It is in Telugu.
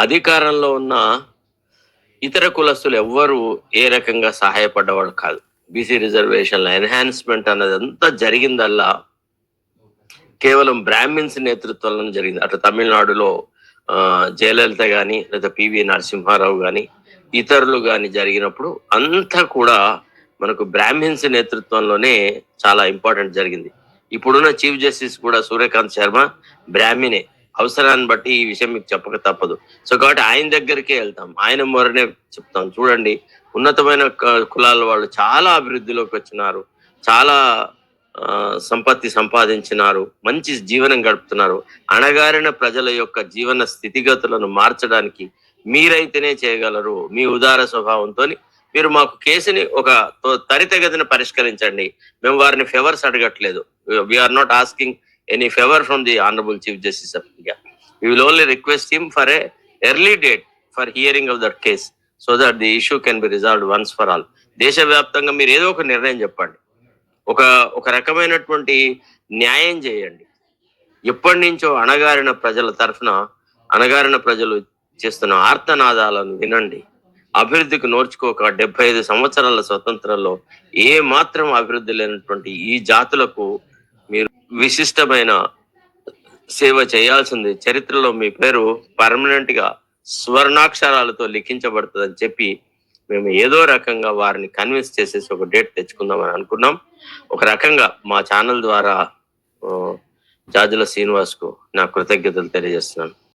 అధికారంలో ఉన్న ఇతర కులస్తులు ఎవ్వరు ఏ రకంగా సహాయపడ్డవాడు కాదు. బీసీ రిజర్వేషన్ల ఎన్హాన్స్మెంట్ అన్నదంతా జరిగిందల్లా కేవలం బ్రాహ్మిన్స్ నేతృత్వంలో జరిగింది. అటు తమిళనాడులో జయలలిత గాని లేదా పివి నరసింహారావు గాని ఇతరులు గాని జరిగినప్పుడు అంతా కూడా మనకు బ్రాహ్మిన్స్ నేతృత్వంలోనే చాలా ఇంపార్టెంట్ జరిగింది. ఇప్పుడున్న చీఫ్ జస్టిస్ కూడా సూర్యకాంత్ శర్మ బ్రాహ్మినే. అవసరాన్ని బట్టి ఈ విషయం మీకు చెప్పక తప్పదు. సో కాబట్టి ఆయన దగ్గరికే వెళ్తాం, ఆయన మొరనే చెప్తాం. చూడండి, ఉన్నతమైన కులాల వాళ్ళు చాలా అభివృద్ధిలోకి వచ్చినారు, చాలా సంపత్తి సంపాదించినారు, మంచి జీవనం గడుపుతున్నారు. అణగారిన ప్రజల యొక్క జీవన స్థితిగతులను మార్చడానికి మీరైతేనే చేయగలరు. మీ ఉదార స్వభావంతో మీరు మాకు కేసుని ఒక త్వరితగతిన పరిష్కరించండి. మేము వారిని ఫేవర్స్ అడగట్లేదు. We are not asking any favour from the honourable chief justice of India. We will only request him for a early date for hearing of that case so that the issue can be resolved once for all. దేశవ్యాప్తంగా మీరు ఏదో ఒక నిర్ణయం చెప్పండి, ఒక రకమైనటువంటి న్యాయం చేయండి. ఎప్పటి నుంచో అణగారిన ప్రజల తరఫున అణగారిన ప్రజలు చేస్తున్న ఆర్తనాదాలను వినండి. అభివృద్ధికి నోర్చుకోక 75 సంవత్సరాల స్వతంత్రంలో ఏ మాత్రం అభివృద్ధి లేనటువంటి ఈ జాతులకు మీరు విశిష్టమైన సేవ చేయాల్సింది. చరిత్రలో మీ పేరు పర్మనెంట్ గా స్వర్ణాక్షరాలతో లిఖించబడుతుందని చెప్పి మేము ఏదో రకంగా వారిని కన్విన్స్ చేసేసి ఒక డేట్ తెచ్చుకుందామని అనుకున్నాం. ఒక రకంగా మా ఛానల్ ద్వారా జాజుల శ్రీనివాస్ కు నా కృతజ్ఞతలు తెలియజేస్తున్నాను.